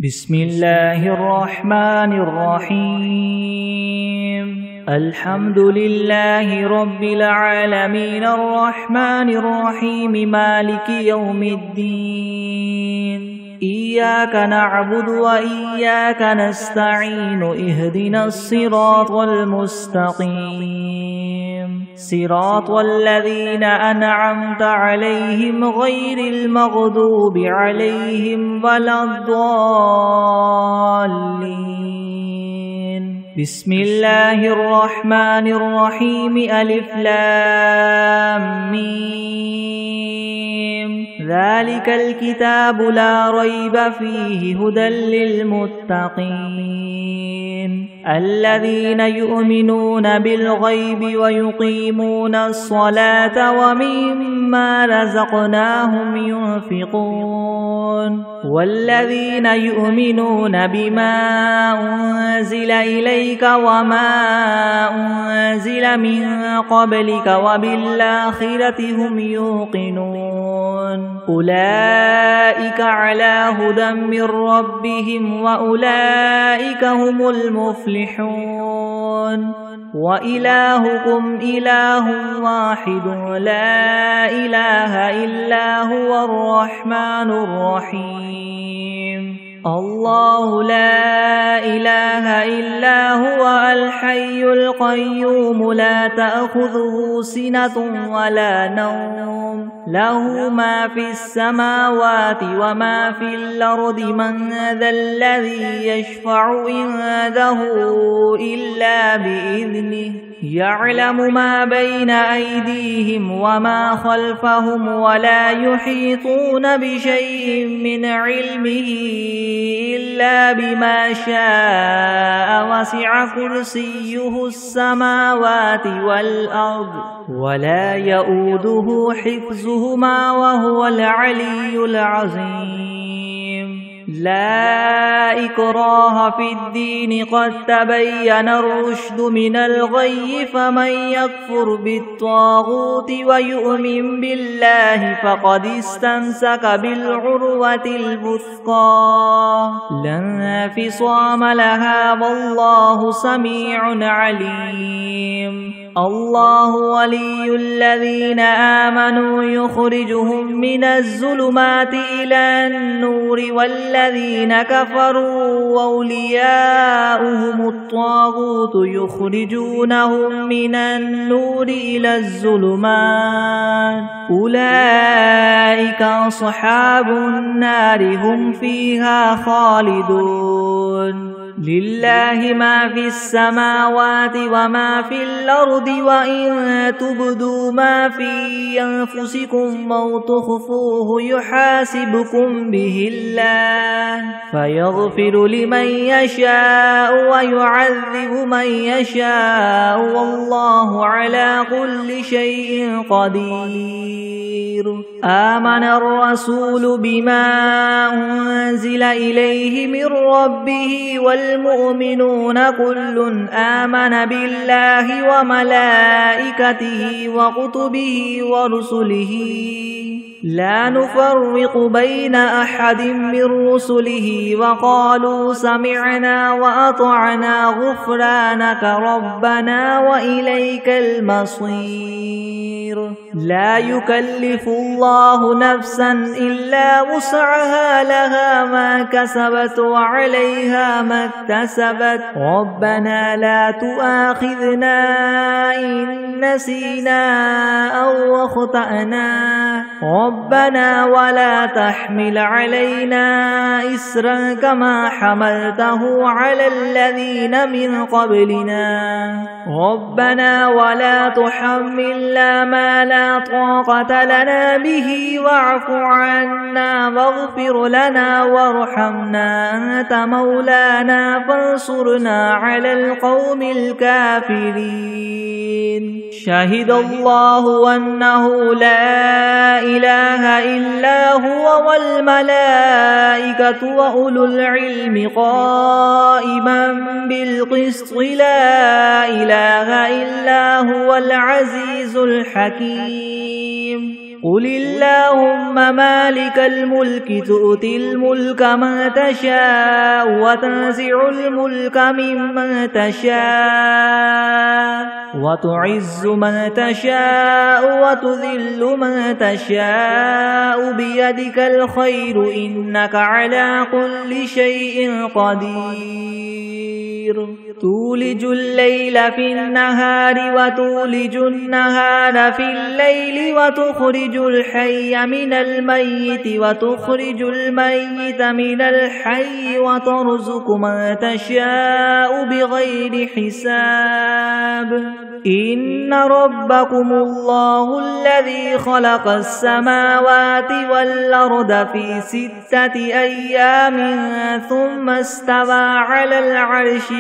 بسم الله الرحمن الرحيم الحمد لله رب العالمين الرحمن الرحيم مالك يوم الدين إياك نعبد وإياك نستعين اهدنا الصراط المستقيم صراط الذين أنعمت عليهم غير المغضوب عليهم ولا الضالين بسم الله الرحمن الرحيم ألف لام ميم ذلك الكتاب لا ريب فيه هدى للمتقين الذين يؤمنون بالغيب ويقيمون الصلاة ومما رزقناهم ينفقون والذين يؤمنون بما أنزل إليك وما أنزل من قبلك وبالآخرة هم يوقنون أولئك على هدى من ربهم وأولئك هم المفلحون وإلهكم إله واحد لا إله إلا هو الرحمن الرحيم الله لا إله إلا هو الحي القيوم لا تأخذه سنة ولا نوم له ما في السماوات وما في الأرض من ذا الذي يشفع عنده إلا بإذنه يعلم ما بين أيديهم وما خلفهم ولا يحيطون بشيء من علمه إلا بما شاء وسع كرسيه السماوات والأرض ولا يؤوده حفظهما وهو العلي العظيم لا إكراه في الدين قد تبين الرشد من الغي فمن يكفر بالطاغوت ويؤمن بالله فقد استمسك بالعروة الوثقى لا انفصام لها والله سميع عليم الله ولي الذين آمنوا يخرجهم من الظلمات إلى النور والذين كفروا أولياؤهم الطاغوت يخرجونهم من النور إلى الظلمات أولئك أصحاب النار هم فيها خالدون لله ما في السماوات وما في الأرض وإن تبدوا ما في أنفسكم أو تخفوه يحاسبكم به الله فيغفر لمن يشاء ويعذب من يشاء والله على كل شيء قدير آمن الرسول بما أنزل إليه من ربه والمؤمنون كل آمن بالله وملائكته وكتبه ورسله لا نفرق بين أحد من رسله وقالوا سمعنا وأطعنا غفرانك ربنا وإليك المصير لا يكلف الله نفسا إلا وسعها لها ما كسبت وعليها ما اكتسبت ربنا لا تؤاخذنا إن نسينا أو أخطأنا ربنا ولا تحمل علينا إسرا كما حملته على الذين من قبلنا ربنا ولا تحملنا ما لا طاقة لنا به واعف عنا واغفر لنا وارحمنا أنت مولانا فانصرنا على القوم الكافرين شهد الله أنه لا إله إلا هو والملائكة وأولو العلم قائما بالقسط لا إله إلا هو العزيز الحكيم قل اللهم مالك الملك تؤتي الملك من تشاء وتنزع الملك ممن تشاء وتعز من تشاء وتذل من تشاء بيدك الخير إنك على كل شيء قدير تولج الليل في النهار وتولج النهار في الليل وتخرج الحي من الميت وتخرج الميت من الحي وترزق من تشاء بغير حساب إن ربكم الله الذي خلق السماوات والأرض في 6 أيام ثم استوى على العرش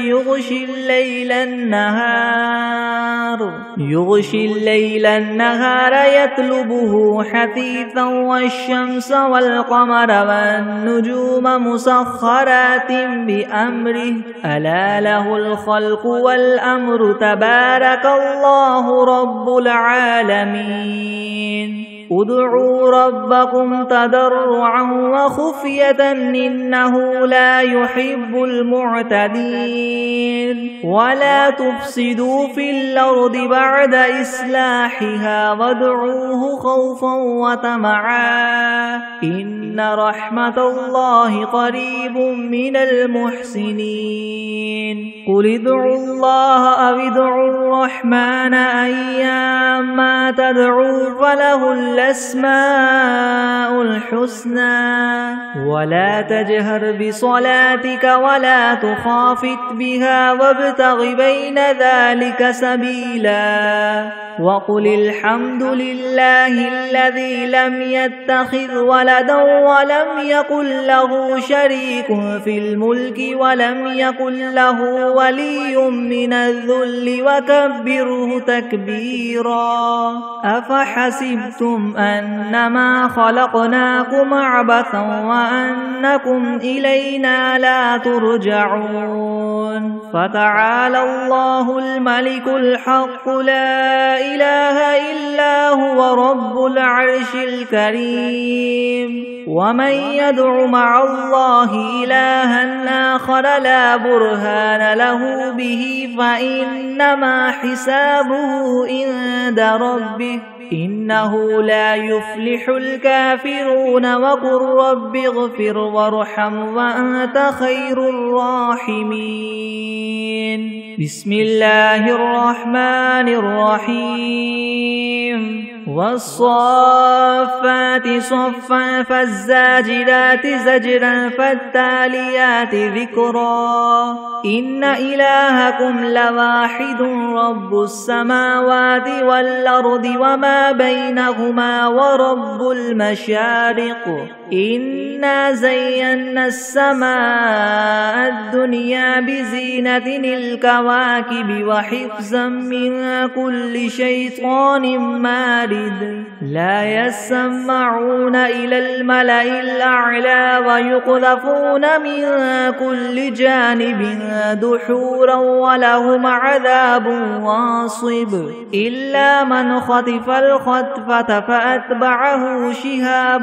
يغشي الليل النهار يطلبه حثيثا والشمس والقمر والنجوم مسخرات بأمره ألا له الخلق والأمر تبارك الله رب العالمين ادعوا ربكم تضرعا وخفية إنه لا يحب المعتدين ولا تفسدوا في الأرض بعد إصلاحها وادعوه خوفا وطمعا إن رحمة الله قريب من المحسنين قل ادعوا الله أو ادعوا الرحمن أيما تدعوا فله الأسماء الحسنى ولا تجهر بصلاتك ولا تخافت بها وابتغ بين ذلك سبيلا وقل الحمد لله الذي لم يتخذ ولدا ولم يكن له شريك في الملك ولم يكن له ولي من الذل وكبره تكبيرا أفحسبتم أنما خلقناكم عبثا وأنكم إلينا لا ترجعون فتعالى الله الملك الحق لا إله إلا هو رب العرش الكريم ومن يدع مع الله إلها آخر لا برهان له به فإنما حسابه عند ربه إنه لا يفلح الكافرون وقل رب اغفر وارحم وأنت خير الراحمين بسم الله الرحمن الرحيم والصافات صفا فالزاجرات زجرا فالتاليات ذكرا إن إلهكم لواحد رب السماوات والأرض وما بينهما ورب المشارق إنا زينا السماء الدنيا بزينة الكواكب وحفظا من كل شيطان مارد لا يسمعون إلى الملأ الأعلى ويقذفون من كل جانب دحورا ولهم عذاب واصب إلا من خطف الخطفة فأتبعه شهاب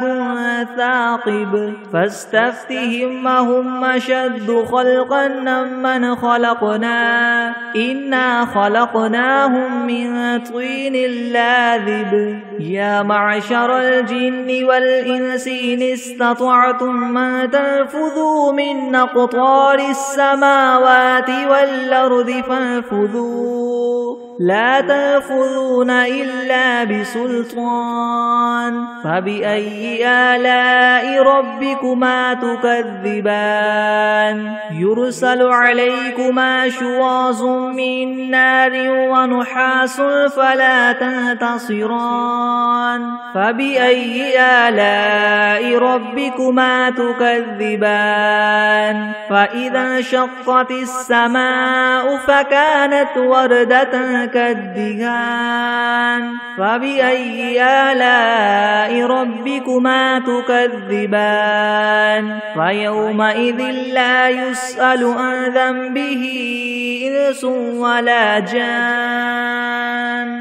ثاقب فاستفتهم أهم أشد خلقا ممن خلقنا إنا خلقناهم من طين لاذب يا معشر الجن والإنس إن استطعتم أن تنفذوا من أقطار السماوات والأرض فانفذوا لا تنفذون إلا بسلطان فبأي آلاء ربكما تكذبان يرسل عليكما شواظ من نار ونحاس فلا تنتصران فبأي آلاء ربكما تكذبان فإذا انشقت السماء فكانت وردة كالدهان فبأي آلاء ربكما تكذبان فيومئذ لا يسأل عن ذنبه إنس ولا جان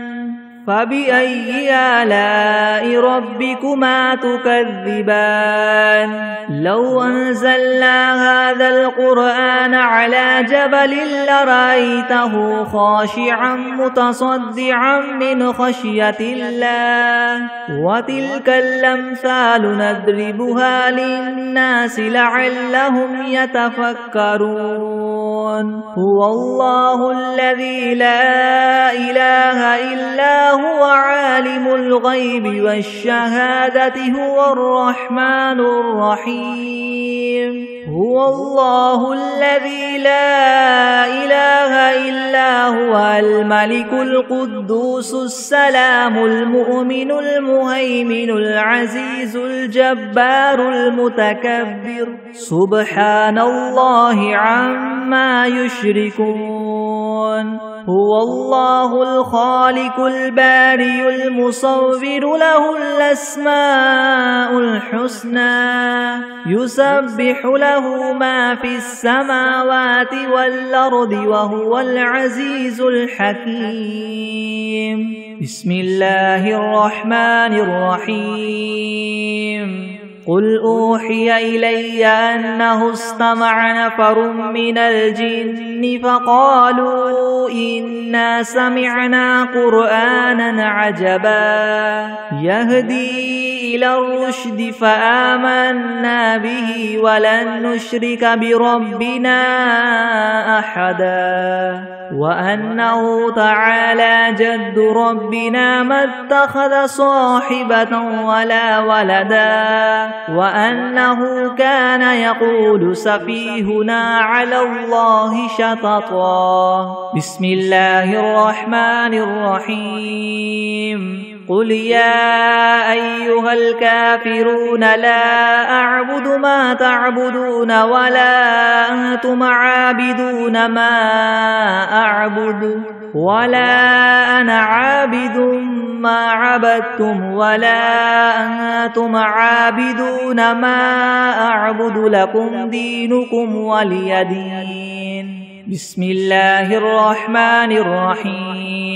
فبأي آلاء ربكما تكذبان لو أنزلنا هذا القرآن على جبل لرأيته خاشعا متصدعا من خشية الله وتلك الأمثال نضربها للناس لعلهم يتفكرون هو الله الذي لا إله إلا هو عالم الغيب والشهادة هو الرحمن الرحيم هو الله الذي لا إله إلا هو الملك القدوس السلام المؤمن المهيمن العزيز الجبار المتكبر سبحان الله عما يشركون هو الله الخالق البارئ المصور له الأسماء الحسنى يسبح له ما في السماوات والأرض وهو العزيز الحكيم بسم الله الرحمن الرحيم قل أوحي إلي أنه استمع نفر من الجن فقالوا إنا سمعنا قرآنا عجبا يهدي إلى الرشد فآمنا به ولن نشرك بربنا أحدا وأنه تعالى جد ربنا ما اتخذ صاحبة ولا ولدا وأنه كان يقول سفيهنا على الله شططا بسم الله الرحمن الرحيم قل يا أيها الكافرون لا أعبد ما تعبدون ولا أنتم عابدون ما أعبد ولا أنا عابد ما عبدتم ولا أنتم عابدون ما أعبد لكم دينكم ولي دين بسم الله الرحمن الرحيم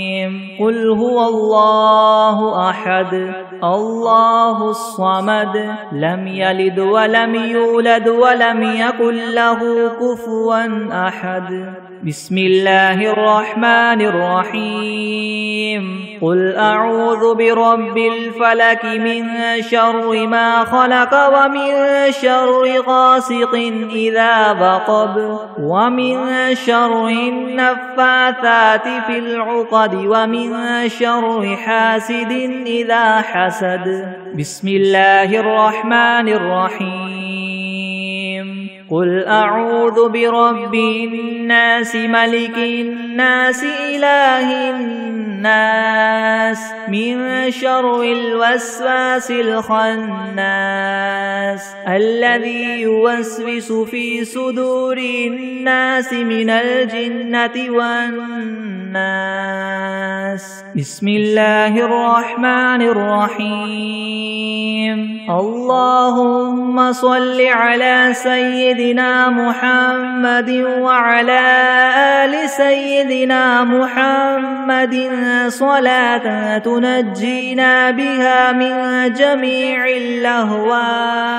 قل هو الله أحد الله الصمد لم يلد ولم يولد ولم يكن له كفوا أحد بسم الله الرحمن الرحيم قل أعوذ برب الفلك من شر ما خلق ومن شر غاسق إذا وقب ومن شر النفاثات في العقد ومن شر حاسد إذا حسد بسم الله الرحمن الرحيم قل أعوذ برب الناس ملك الناس إله الناس من شر الوسواس الخناس الذي يوسوس في صدور الناس من الجنة والناس بسم الله الرحمن الرحيم اللهم صل على سيدنا محمد وعلى آل سيدنا محمد صلاة تنجينا بها من جميع الأهوال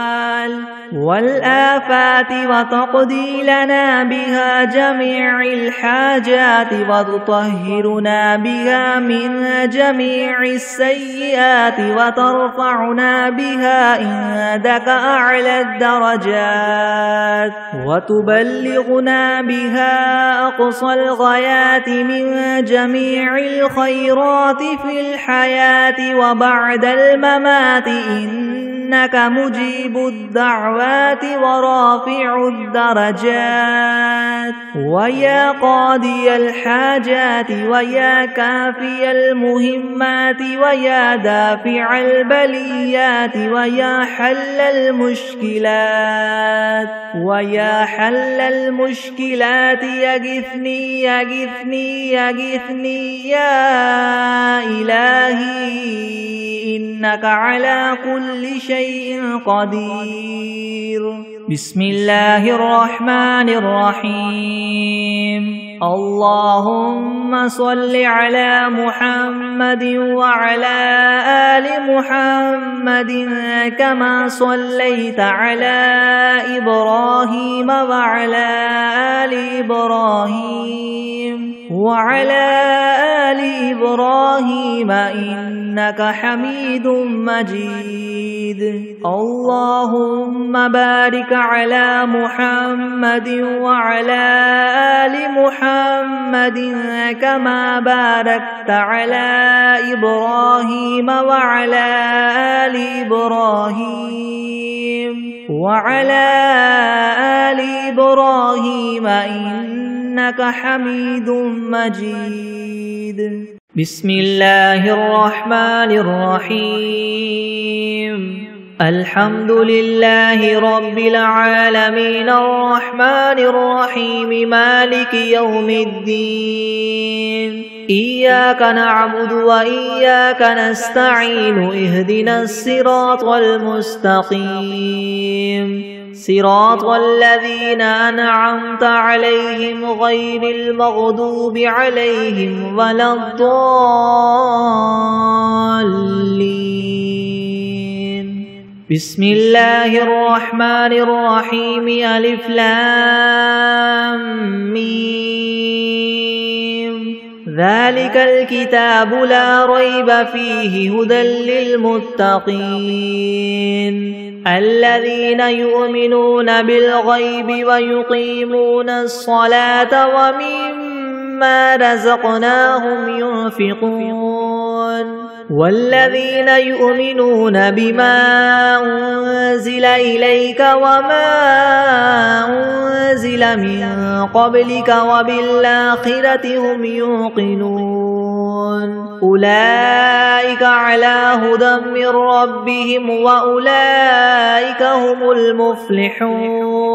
والآفات وتقضي لنا بها جميع الحاجات وتطهرنا بها من جميع السيئات وترفعنا بها عندك أعلى الدرجات وتبلغنا بها أقصى الغايات من جميع الخيرات في الحياة وبعد الممات إنك مجيب الدعوات ورافع الدرجات ويا قاضي الحاجات ويا كافي المهمات ويا دافع البليات ويا حل المشكلات ويا حل المشكلات يغثني يغثني يغثني يا إلهي إنك على كل شيء قدير بسم الله الرحمن الرحيم اللهم صل على محمد وعلى آل محمد كما صليت على إبراهيم وعلى آل إبراهيم وعلى آل إبراهيم إنك حميد مجيد اللهم بارك على محمد وعلى آل محمد كما باركت على إبراهيم وعلى آل إبراهيم وعلى آل إبراهيم إنك حميد مجيد بسم الله الرحمن الرحيم الحمد لله رب العالمين الرحمن الرحيم مالك يوم الدين إياك نعبد وإياك نستعين اهدنا الصراط المستقيم صراط الذين أنعمت عليهم غير المغضوب عليهم ولا الضالين بسم الله الرحمن الرحيم ألف لام ميم ذلك الكتاب لا ريب فيه هدى للمتقين الذين يؤمنون بالغيب ويقيمون الصلاة ومما رزقناهم ينفقون والذين يؤمنون بما أنزل إليك وما أنزل من قبلك وبالآخرة هم يوقنون أولئك على هدى من ربهم وأولئك هم المفلحون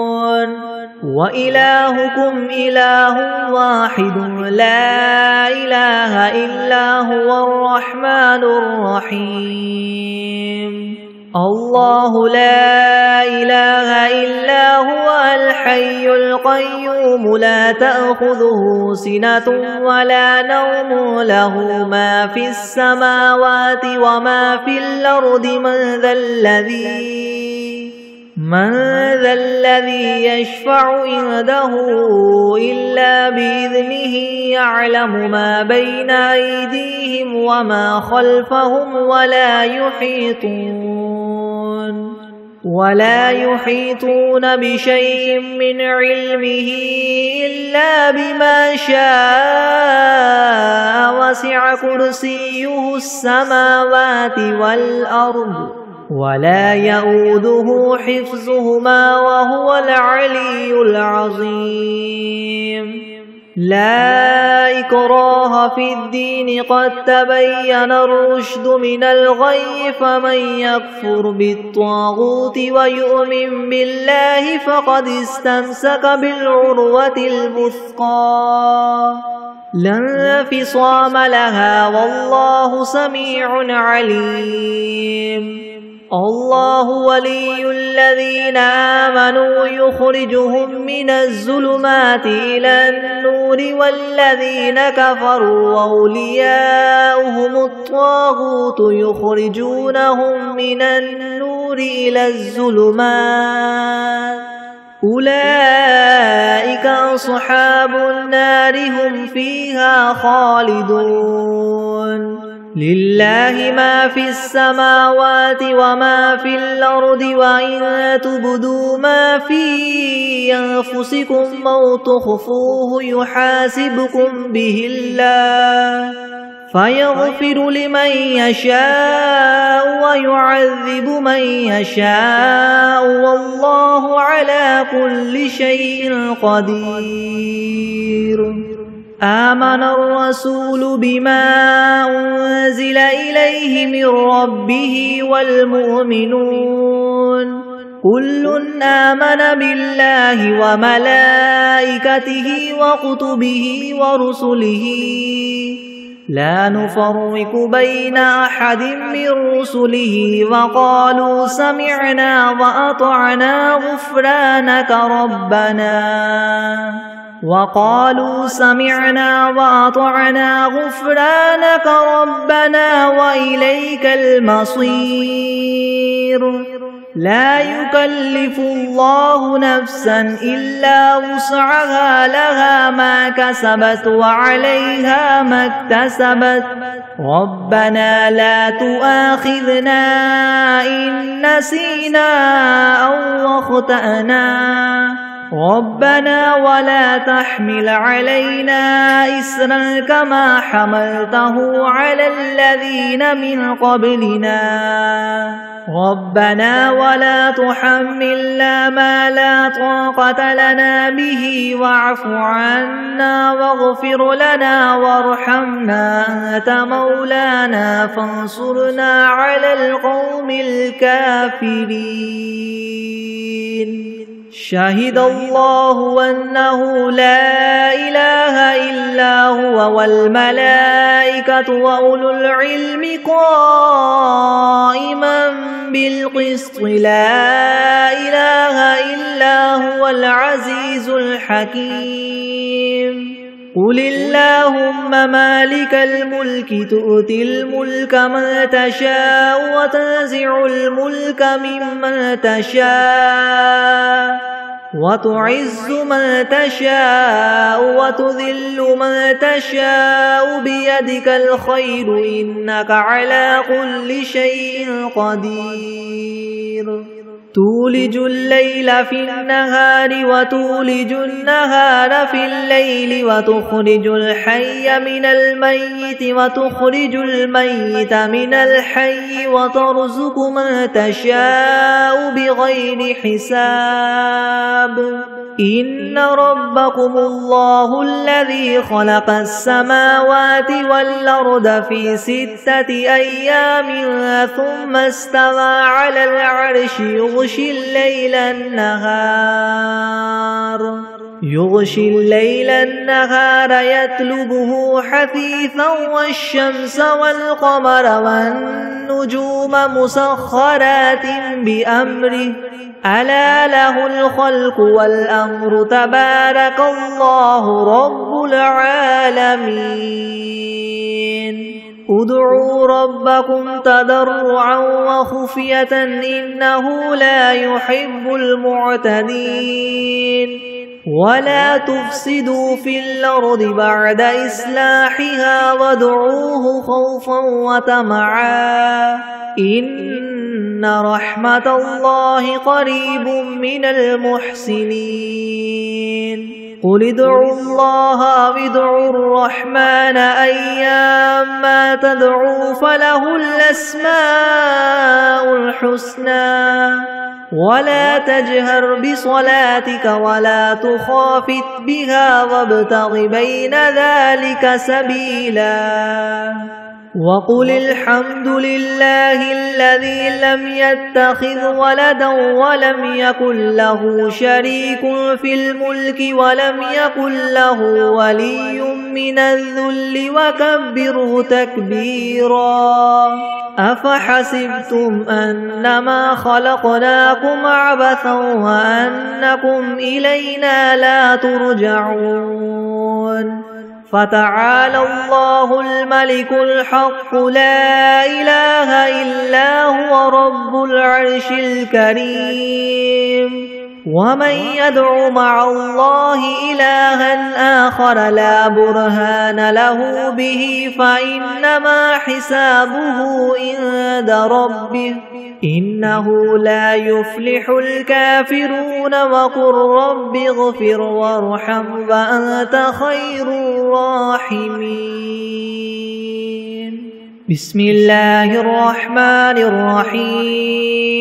وإلهكم إله واحد لا إله إلا هو الرحمن الرحيم الله لا إله إلا هو الحي القيوم لا تأخذه سنة ولا نوم له ما في السماوات وما في الأرض من ذا الذي يشفع عنده إلا بإذنه يعلم ما بين أيديهم وما خلفهم ولا يحيطون بشيء من علمه إلا بما شاء وسع كرسيه السماوات والأرض ولا يؤوده حفظهما وهو العلي العظيم لا إكراه في الدين قد تبين الرشد من الغي فمن يكفر بالطاغوت ويؤمن بالله فقد استمسك بالعروة الوثقى لا انفصام لها والله سميع عليم الله ولي الذين آمنوا يخرجهم من الظلمات إلى النور والذين كفروا أولياؤهم الطاغوت يخرجونهم من النور إلى الظلمات أولئك أصحاب النار هم فيها خالدون لله ما في السماوات وما في الأرض وإن تبدوا ما في أنفسكم أو تخفوه يحاسبكم به الله فيغفر لمن يشاء ويعذب من يشاء والله على كل شيء قدير آمن الرسول بما أنزل إليه من ربه والمؤمنون كل آمن بالله وملائكته وكتبه ورسله لا نفرق بين أحد من رسله وقالوا سمعنا وأطعنا غفرانك ربنا وإليك المصير. لا يكلف الله نفسا إلا وسعها لها ما كسبت وعليها ما اكتسبت. ربنا لا تؤاخذنا إن نسينا أو أخطأنا. ربنا ولا تحمل علينا إسرا كما حملته على الذين من قبلنا. ربنا ولا تحملنا ما لا طاقة لنا به واعف عنا واغفر لنا وارحمنا أنت مولانا فانصرنا على القوم الكافرين. شهد الله أنه لا إله إلا هو والملائكة وأولو العلم قائما بالقسط لا إله إلا هو العزيز الحكيم. قل اللهم مالك الملك تؤتي الملك من تشاء وتنزع الملك ممن تشاء وتعز من تشاء وتذل من تشاء بيدك الخير إنك على كل شيء قدير. تولج الليل في النهار وتولج النهار في الليل وتخرج الحي من الميت وتخرج الميت من الحي وترزق من تشاء بغير حساب. إن ربكم الله الذي خلق السماوات والأرض في 6 أيام ثم استوى على العرش يغشي الليل النهار يطلبه حثيثا والشمس والقمر والنجوم مسخرات بأمره ألا له الخلق والأمر تبارك الله رب العالمين. ادعوا ربكم تضرعا وخفية إنه لا يحب المعتدين. ولا تفسدوا في الأرض بعد إصلاحها وادعوه خوفا وطمعا إن رحمة الله قريب من المحسنين. قل ادعوا الله أو ادعوا الرحمن أيما تدعوا فله الأسماء الحسنى. ولا تجهر بصلاتك ولا تخافت بها وابتغ بين ذلك سبيلا. وقل الحمد لله الذي لم يتخذ ولدا ولم يكن له شريك في الملك ولم يكن له ولي من الذل وكبره تكبيرا. أفحسبتم أنما خلقناكم عبثا وأنكم إلينا لا ترجعون. فتعالى الله الملك الحق لا إله إلا هو رب العرش الكريم. ومن يدع مع الله إلها آخر لا برهان له به فإنما حسابه عند ربه إنه لا يفلح الكافرون. وقل رب اغفر وارحم وأنت خير الراحمين. بسم الله الرحمن الرحيم.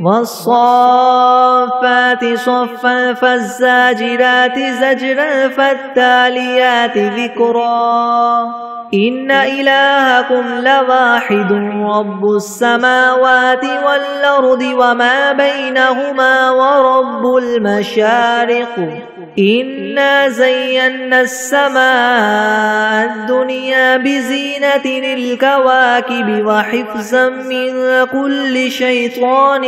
والصافات صفا فالزاجرات زجرا فالتاليات ذكرا إن إلهكم لواحد رب السماوات والأرض وما بينهما ورب المشارق إنا زينا السماء الدنيا بزينة الكواكب وحفظا من كل شيطان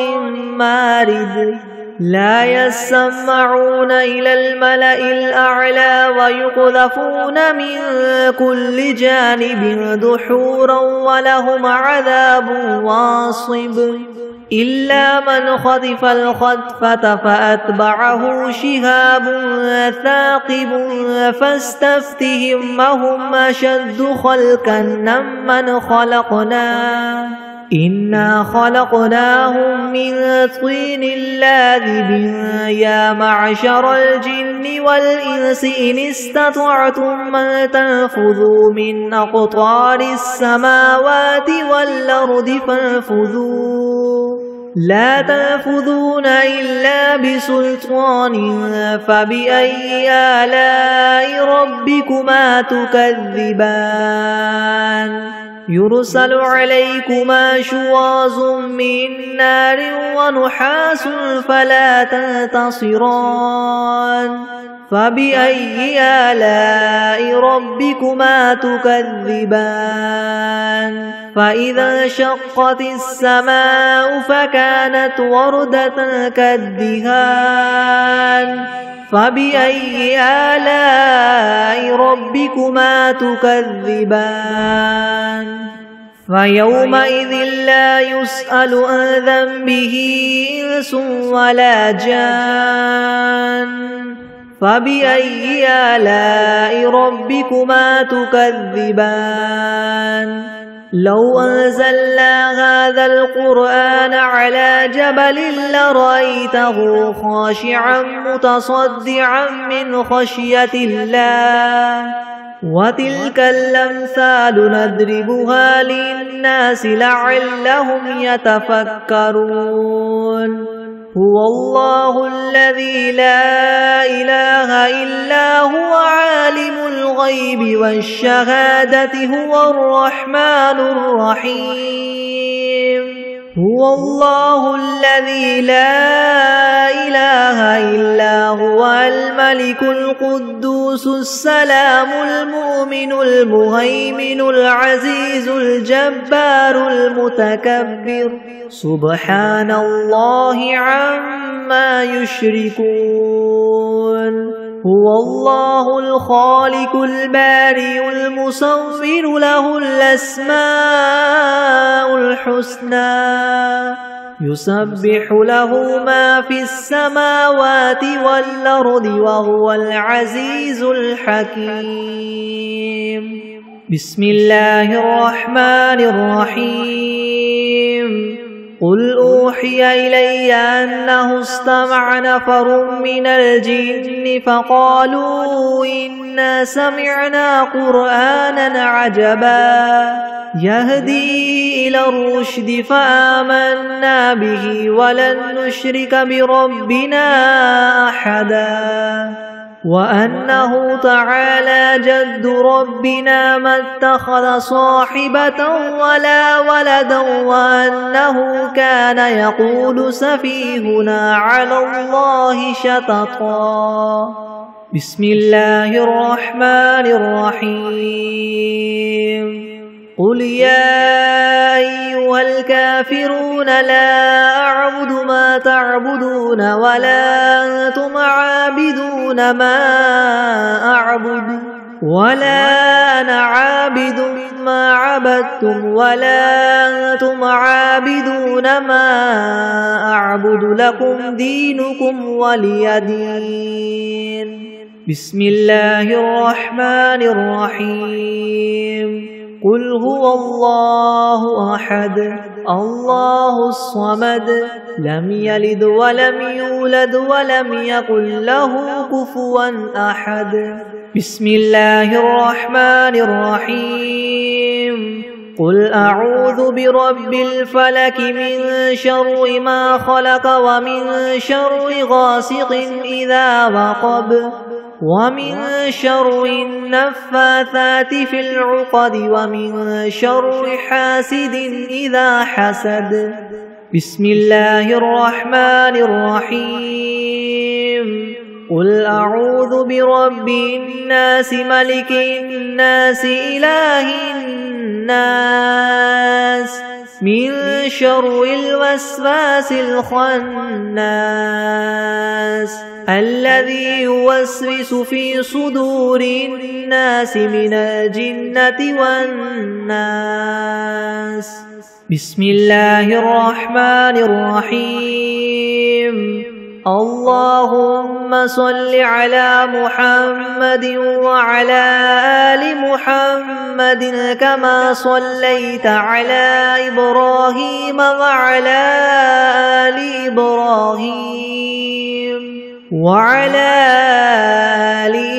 مارد لا يسمعون إلى الملأ الأعلى ويقذفون من كل جانب دحورا ولهم عذاب واصب إلا من خطف الخطفة فأتبعه شهاب ثاقب فاستفتهم أهم أشد خلقا ممن خلقنا إنا خلقناهم من طين لازب يا معشر الجن والإنس إن استطعتم أن تنفذوا من أقطار السماوات والأرض فانفذوا لا تنفذون إلا بسلطان فبأي آلاء ربكما تكذبان يرسل عليكما شواظ من نار ونحاس فلا تنتصران فبأي آلاء ربكما تكذبان فإذا انشقت السماء فكانت وردة كالدهان فبأي آلاء ربكما تكذبان فيومئذ لا يسأل عن ذنبه إنس ولا جان فبأي آلاء ربكما تكذبان لو أنزلنا هذا القرآن على جبل لرأيته خاشعا متصدعا من خشية الله وتلك الأمثال نضربها للناس لعلهم يتفكرون هو الله الذي لا إله إلا هو عالم الغيب والشهادة هو الرحمن الرحيم هو الله الذي لا إله إلا هو الملك القدوس السلام المؤمن المهيمن العزيز الجبار المتكبر سبحان الله عما يشركون هو الله الخالق البارئ المصور له الأسماء الحسنى يسبح له ما في السماوات والأرض وهو العزيز الحكيم بسم الله الرحمن الرحيم قل أوحي إلي أنه استمع نفر من الجن فقالوا إنا سمعنا قرآنا عجبا يهدي إلى الرشد فآمنا به ولن نشرك بربنا أحدا وأنه تعالى جد ربنا ما اتخذ صاحبة ولا ولدا وأنه كان يقول سفيهنا على الله شططا بسم الله الرحمن الرحيم قل يا أيها الكافرون لا أعبد ما تعبدون ولا أنتم عابدون ما أعبد ولا أنا عابد ما عبدتم ولا أنتم عابدون ما أعبد لكم دينكم ولي دين بسم الله الرحمن الرحيم قل هو الله أحد الله الصمد لم يلد ولم يولد ولم يكن له كفوا أحد بسم الله الرحمن الرحيم قل أعوذ برب الفلك من شر ما خلق ومن شر غاسق إذا وقب ومن شر النفاثات في العقد ومن شر حاسد إذا حسد. بسم الله الرحمن الرحيم. قل أعوذ برب الناس ملك الناس إله الناس من شر الوسواس الخناس الذي يوسوس في صدور الناس من الجنة والناس. بسم الله الرحمن الرحيم. اللهم صل على محمد وعلى آل محمد كما صليت على إبراهيم وعلى آل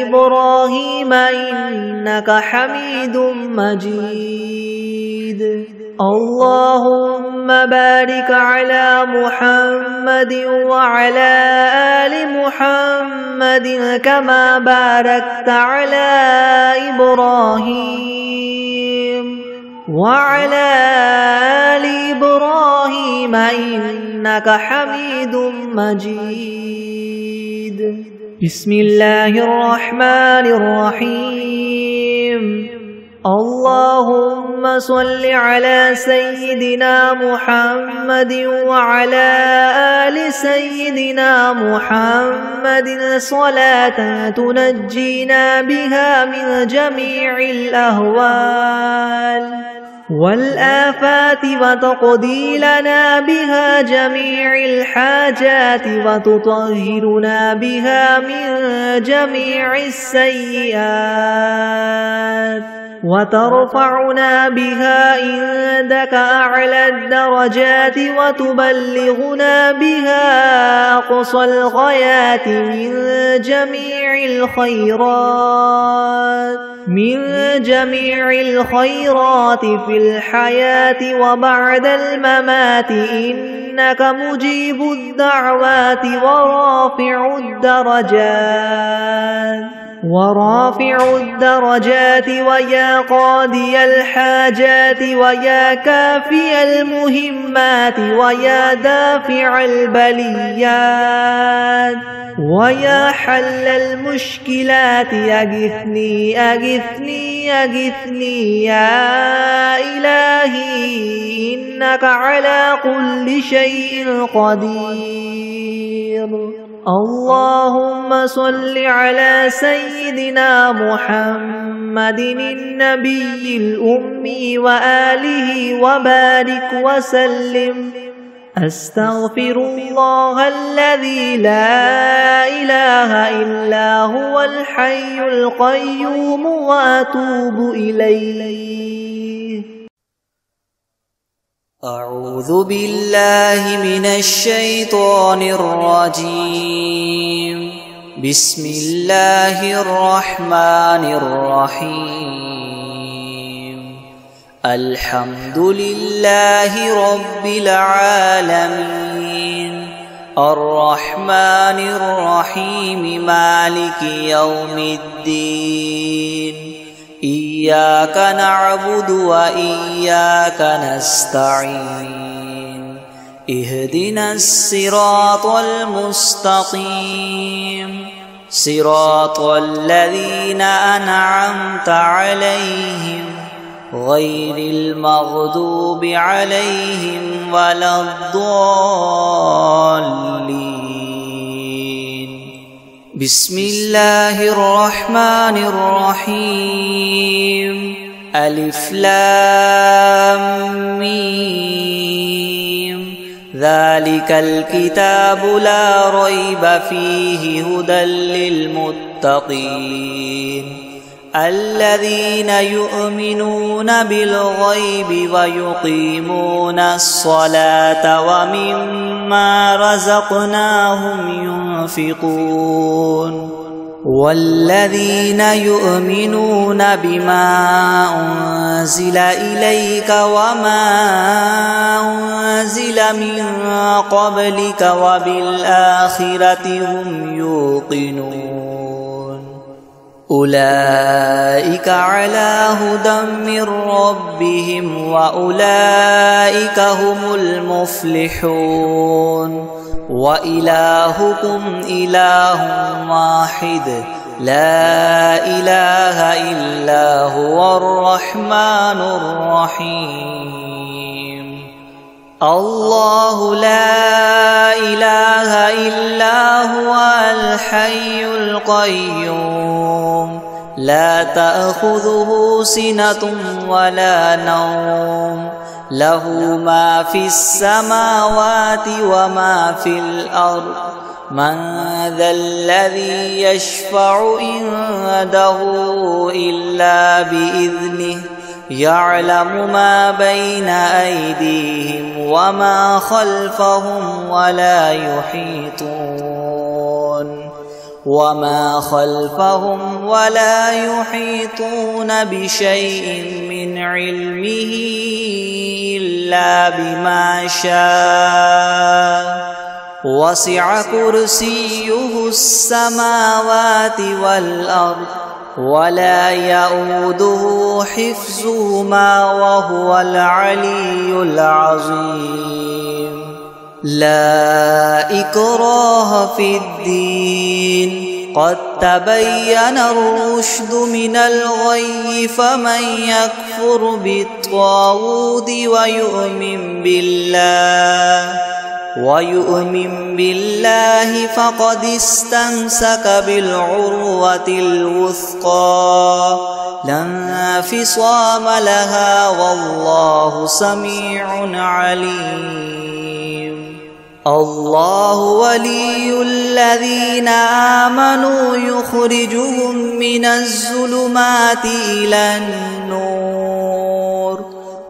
إبراهيم إنك حميد مجيد. اللهم بارك على محمد وعلى آل محمد كما باركت على إبراهيم وعلى آل إبراهيم إنك حميد مجيد. بسم الله الرحمن الرحيم. اللهم صل على سيدنا محمد وعلى آل سيدنا محمد صلاة تنجينا بها من جميع الأهوال والآفات وتقضي لنا بها جميع الحاجات وتطهرنا بها من جميع السيئات وترفعنا بها عندك أعلى الدرجات وتبلغنا بها أقصى الغايات من جميع الخيرات في الحياة وبعد الممات إنك مجيب الدعوات ورافع الدرجات ويا قاضي الحاجات ويا كافي المهمات ويا دافع البليات ويا حل المشكلات أغثني أغثني أغثني يا إلهي إنك على كل شيء قدير. اللهم صل على سيدنا محمد النبي الأمي وآله وبارك وسلم. أستغفر الله الذي لا إله إلا هو الحي القيوم وأتوب إليه. أعوذ بالله من الشيطان الرجيم. بسم الله الرحمن الرحيم. الحمد لله رب العالمين الرحمن الرحيم مالك يوم الدين. إياك نعبد وإياك نستعين. اهدنا الصراط المستقيم صراط الذين أنعمت عليهم غير المغضوب عليهم ولا الضالين. بسم الله الرحمن الرحيم. ألف لام ميم. ذلك الكتاب لا ريب فيه هدى للمتقين الذين يؤمنون بالغيب ويقيمون الصلاة ومما رزقناهم ينفقون والذين يؤمنون بما أنزل إليك وما أنزل من قبلك وبالآخرة هم يوقنون. أولئك على هدى من ربهم وأولئك هم المفلحون وإلهكم إله واحد لا إله إلا هو الرحمن الرحيم الله لا إله إلا هو الحي القيوم لا تأخذه سنة ولا نوم له ما في السماوات وما في الأرض من ذا الذي يشفع عنده إلا بإذنه يعلم ما بين أيديهم وما خلفهم ولا يحيطون بشيء من علمه إلا بما شاء وسع كرسيه السماوات والأرض ولا يؤوده حفظهما وهو العلي العظيم لا إكراه في الدين قد تبين الرشد من الغي فمن يكفر بالطاغوت ويؤمن بالله فقد استمسك بالعروة الوثقى لا انفصام لها والله سميع عليم الله ولي الذين آمنوا يخرجهم من الظلمات إلى النور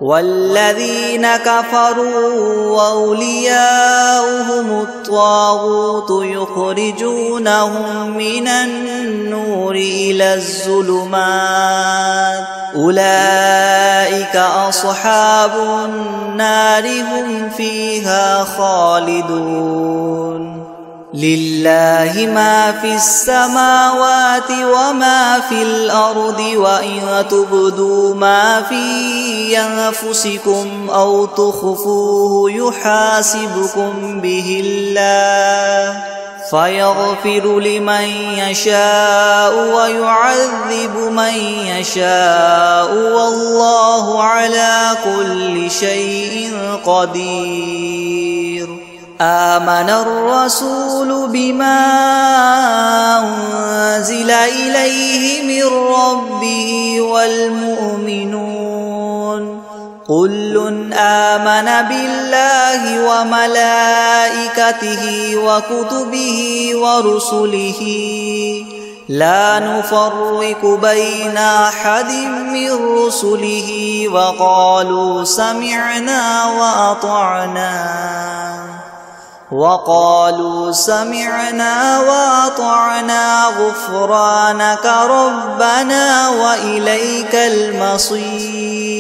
والذين كفروا وأولياؤهم الطاغوت يخرجونهم من النور إلى الظلمات أولئك أصحاب النار هم فيها خالدون لله ما في السماوات وما في الأرض وإن تبدوا ما في أنفسكم أو تخفوه يحاسبكم به الله فيغفر لمن يشاء ويعذب من يشاء والله على كل شيء قدير آمن الرسول بما أنزل إليه من ربه والمؤمنون كل آمن بالله وملائكته وكتبه ورسله لا نفرق بين أحد من رسله وقالوا سمعنا وأطعنا غفرانك ربنا وإليك المصير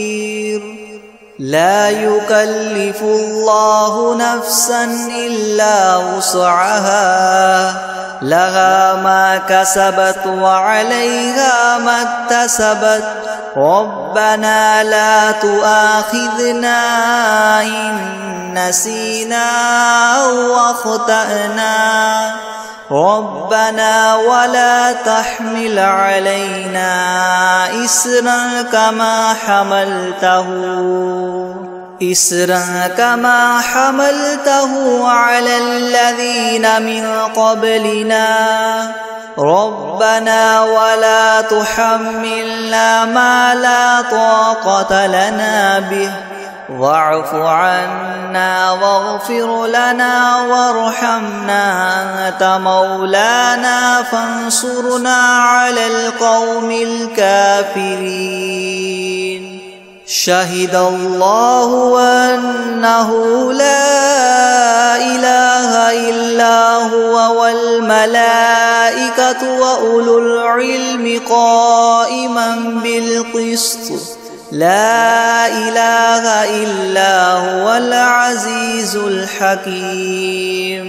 لا يكلف الله نفسا إلا وسعها لها ما كسبت وعليها ما اكتسبت ربنا لا تؤاخذنا إن نسينا أو أخطأنا ربنا ولا تحمل علينا إصرا كما حملته على الذين من قبلنا ربنا ولا تحملنا ما لا طاقة لنا به واعف عنا واغفر لنا وارحمنا أنت مولانا فانصرنا على القوم الكافرين شهد الله أنه لا إله إلا هو والملائكة وأولو العلم قائما بالقسط لا إله إلا هو العزيز الحكيم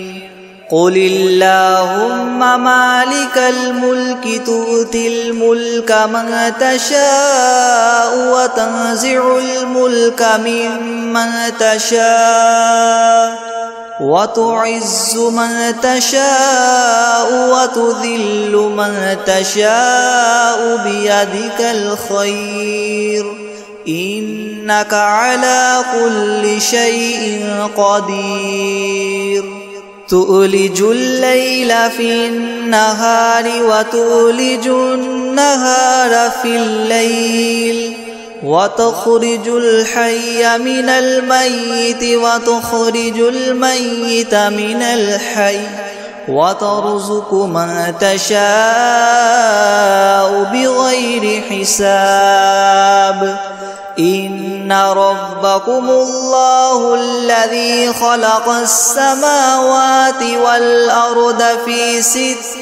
قل اللهم مالك الملك تؤتي الملك من تشاء وتنزع الملك ممن تشاء وتعز من تشاء وتذل من تشاء بيدك الخير إنك على كل شيء قدير تؤلج الليل في النهار وتؤلج النهار في الليل وتخرج الحي من الميت وتخرج الميت من الحي وترزق من تشاء بغير حساب إن ربكم الله الذي خلق السماوات والأرض في 6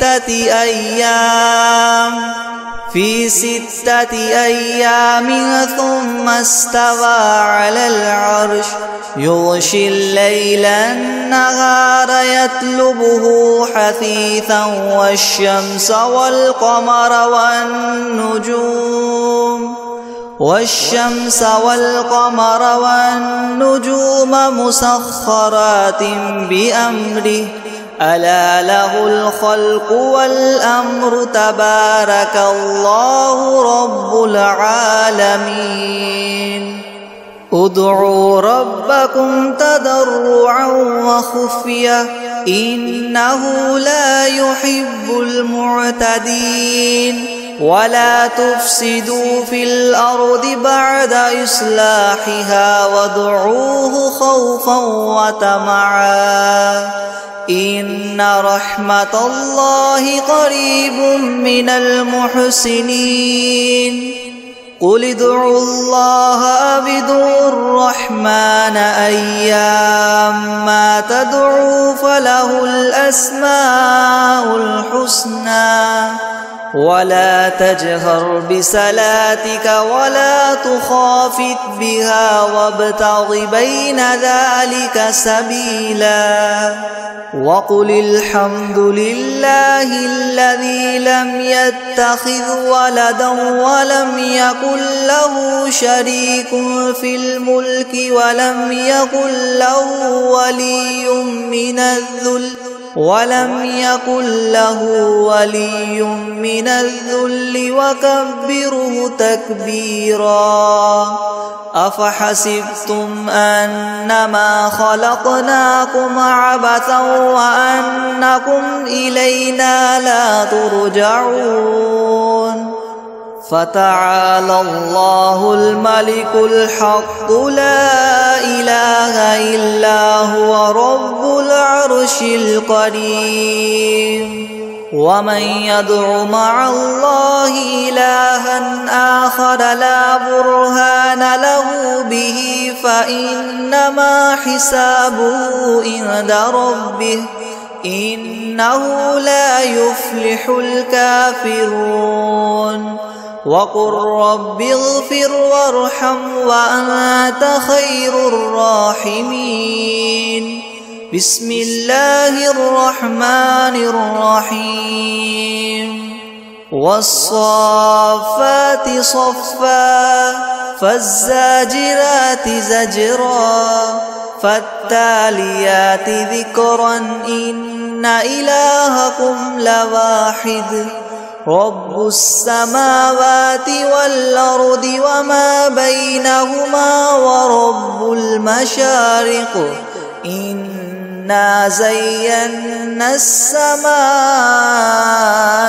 أيام ثم استوى على العرش يغشي الليل النهار يطلبه حثيثا والشمس والقمر والنجوم مسخرات بأمره ألا له الخلق والأمر تبارك الله رب العالمين ادعوا ربكم تضرعا وخفية إنه لا يحب المعتدين ولا تفسدوا في الأرض بعد إصلاحها وادعوه خوفا وطمعا إن رحمة الله قريب من المحسنين قل ادعوا الله أو ادعوا الرحمن أيما تدعوا فله الأسماء الحسنى ولا تجهر بصلاتك ولا تخافت بها وابتغ بين ذلك سبيلا وقل الحمد لله الذي لم يتخذ ولدا ولم يكن له شريك في الملك ولم يكن له ولي من الذل وكبره تكبيرا أفحسبتم أنما خلقناكم عبثا وأنكم إلينا لا ترجعون فتعالى الله الملك الحق لا إله إلا هو رب العرش الكريم ومن يدع مع الله إلها آخر لا برهان له به فإنما حسابه عند ربه إنه لا يفلح الكافرون وقل رب اغفر وارحم وأنت خير الراحمين بسم الله الرحمن الرحيم والصافات صفا فالزاجرات زجرا فالتاليات ذكرا إن إلهكم لواحد رب السماوات والأرض وما بينهما ورب المشارق إنا زينا السماء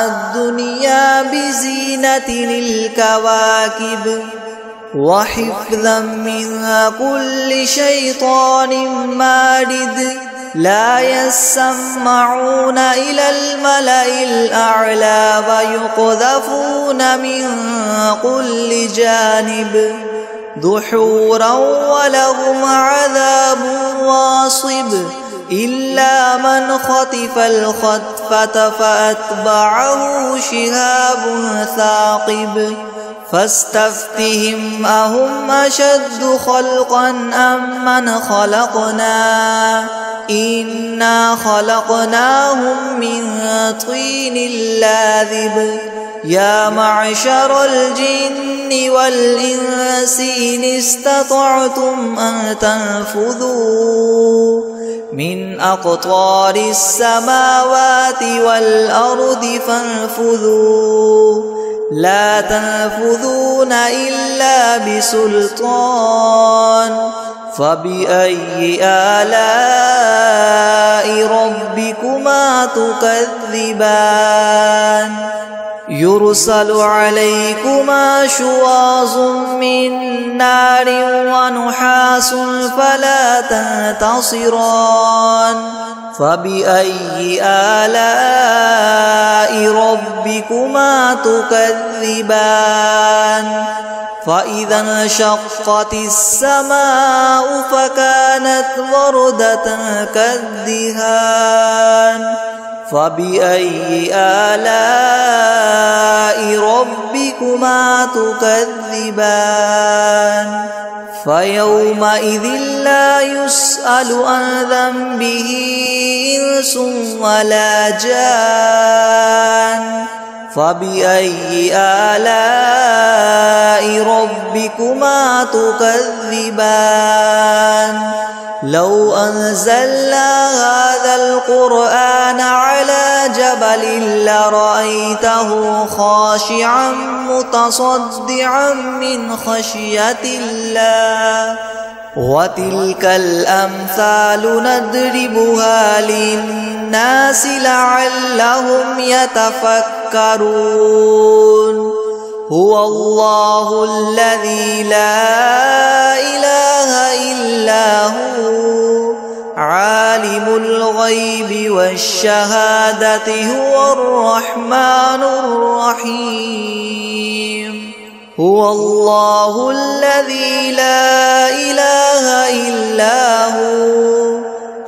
الدنيا بزينة الكواكب وحفظا من كل شيطان مارد لا يسمعون إلى الملأ الأعلى ويقذفون من كل جانب دحورا ولهم عذاب واصب إلا من خطف الخطفة فأتبعه شهاب ثاقب فاستفتهم أهم أشد خلقا أم من خلقنا إنا خلقناهم من طين لاذب يا معشر الجن والإنس إن استطعتم أن تنفذوا من أقطار السماوات والأرض فانفذوا لا تنفذون إلا بسلطان فبأي آلاء ربكما تكذبان يرسل عليكما شواظ من نار ونحاس فلا تنتصران فبأي آلاء ربكما تكذبان فإذا انشقت السماء فكانت وردة كالدهان فبأي آلاء ربكما تكذبان فيومئذ لا يسأل عن ذنبه إنس ولا جان فبأي آلاء ربكما تكذبان لو أنزلنا هذا القرآن على جبل لرأيته خاشعا متصدعا من خشية الله وتلك الأمثال نضربها للناس لعلهم يتفكرون هو الله الذي لا إله إلا هو عالم الغيب والشهادة هو الرحمن الرحيم هو الله الذي لا إله إلا هو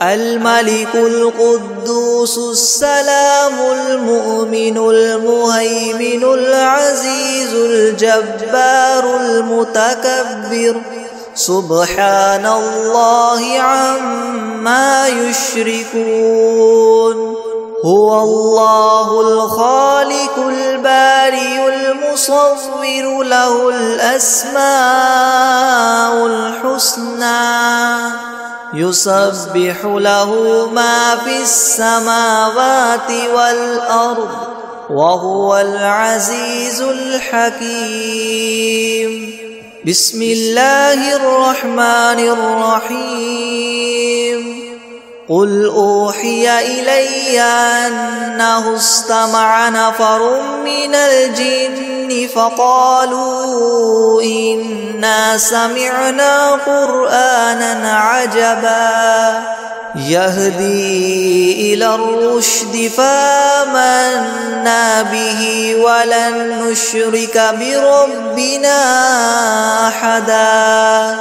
الملك القدوس السلام المؤمن المهيمن العزيز الجبار المتكبر سبحان الله عما يشركون هو الله الخالق البارئ المصور له الأسماء الحسنى يسبح له ما في السماوات والأرض وهو العزيز الحكيم بسم الله الرحمن الرحيم قل أوحي إلي أنه استمع نفر من الجن فقالوا إنا سمعنا قرآنا عجبا يهدي إلى الرشد فآمنا به ولن نشرك بربنا أحدا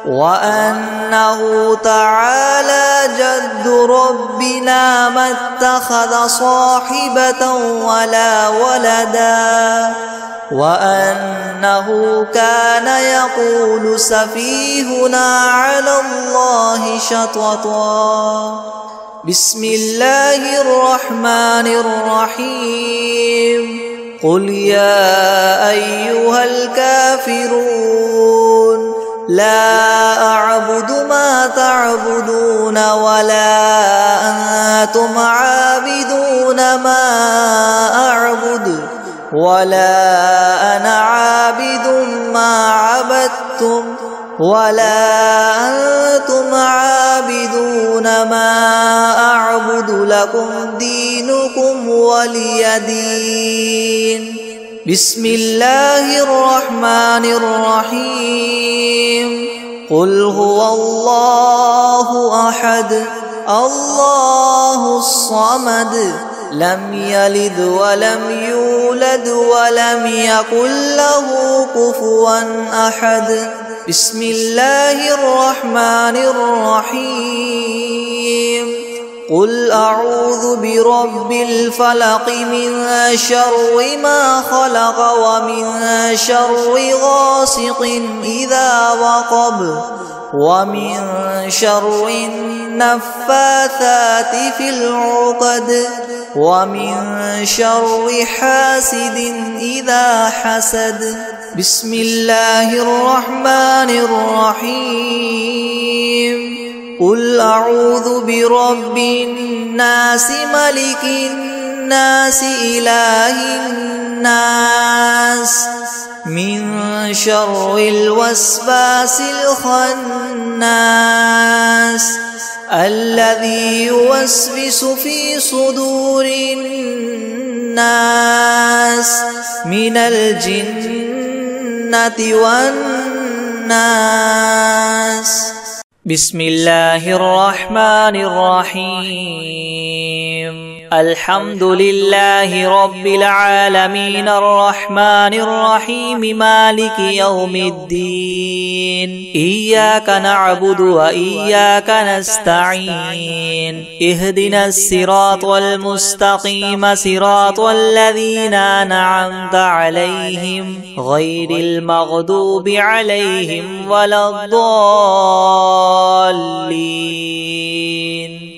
وأنه تعالى جد ربنا ما اتخذ صاحبة ولا ولدا وأنه كان يقول سفيهنا على الله شططا بسم الله الرحمن الرحيم قل يا أيها الكافرون لا أعبد ما تعبدون ولا أنتم عابدون ما أعبد ولا أنا عابد ما عبدتم ولا أنتم عابدون ما أعبد لكم دينكم ولي دين بسم الله الرحمن الرحيم قل هو الله أحد الله الصمد لم يلد ولم يولد ولم يكن له كفوا أحد بسم الله الرحمن الرحيم قل أعوذ برب الفلق من شر ما خلق ومن شر غاسق إذا وقب ومن شر النفاثات في العقد ومن شر حاسد إذا حسد. بسم الله الرحمن الرحيم. قل أعوذ برب الناس ملك الناس إله الناس من شر الوسواس الخناس الذي يوسوس في صدور الناس من الجنة والناس. بسم الله الرحمن الرحيم. الحمد لله رب العالمين الرحمن الرحيم مالك يوم الدين. إياك نعبد وإياك نستعين. اهدنا الصراط المستقيم صراط الذين أنعمت عليهم غير المغضوب عليهم ولا الضالين.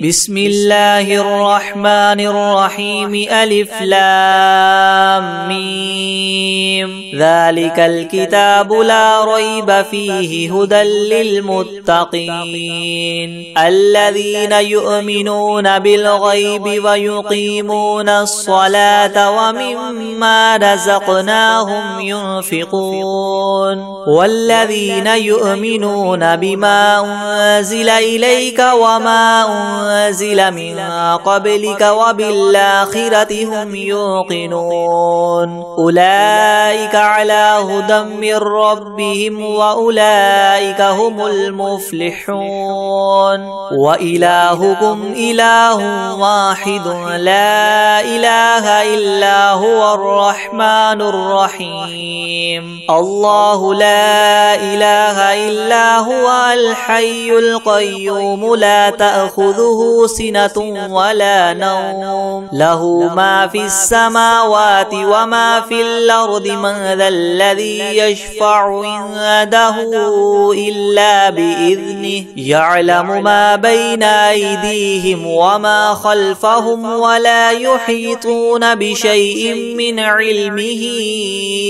بسم الله الرحمن الرحيم. ألف لام ميم. ذلك الكتاب لا ريب فيه هدى للمتقين الذين يؤمنون بالغيب ويقيمون الصلاة ومما رزقناهم ينفقون والذين يؤمنون بما أنزل إليك وما أنزل من قبلك وبالآخرة هم يوقنون. أولئك على هدى من ربهم وأولئك هم المفلحون. وإلهكم إله واحد لا إله إلا هو الرحمن الرحيم. الله لا إله إلا هو الحي القيوم لا تأخذه سنة ولا نوم له ما في السماوات وما في الأرض. من ذا الذي يشفع عنده إلا بإذنه يعلم ما بين أيديهم وما خلفهم ولا يحيطون بشيء من علمه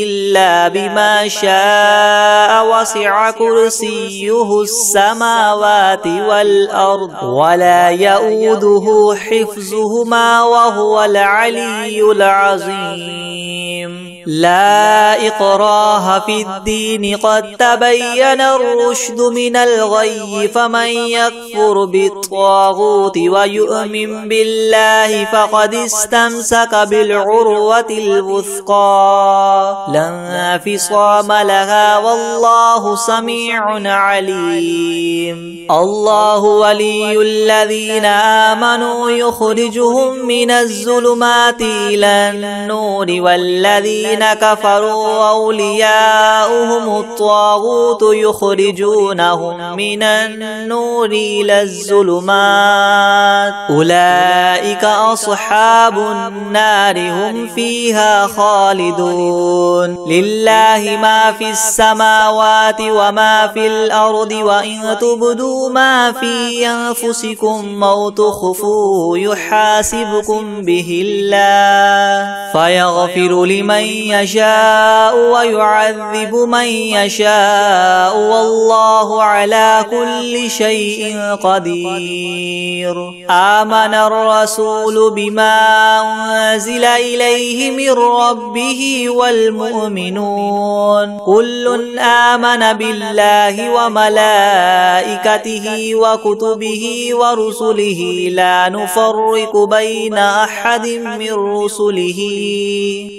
إلا بما شاء. وسع كرسيه السماوات والأرض ولا يؤوده حفظهما وهو العلي العظيم. لا إكراه في الدين قد تبين الرشد من الغي. فمن يكفر بالطاغوت ويؤمن بالله فقد استمسك بالعروة الوثقى لا انفصام لها والله سميع عليم. الله ولي الذين آمنوا يخرجهم من الظلمات إلى النور والذين كفروا أولياؤهم الطاغوت يخرجونهم من النور إلى الظلمات. أولئك أصحاب النار هم فيها خالدون. لله ما في السماوات وما في الأرض وإن تبدوا ما في أنفسكم أو تخفوه يحاسبكم به الله فيغفر لمن يشاء ويعذب من يشاء والله على كل شيء قدير. آمن الرسول بما أنزل إليه من ربه والمؤمنون كل آمن بالله وملائكته وكتبه ورسله لا نفرق بين أحد من رسله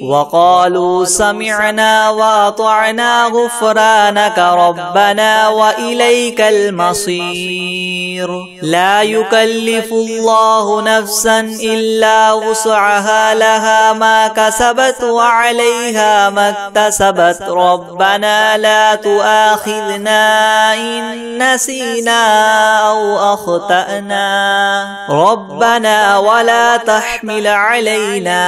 وقالوا قالوا سمعنا وأطعنا غفرانك ربنا وإليك المصير لا يكلف الله نفسا إلا وسعها لها ما كسبت وعليها ما اكتسبت ربنا لا تؤاخذنا إن نسينا أو أخطأنا ربنا ولا تحمل علينا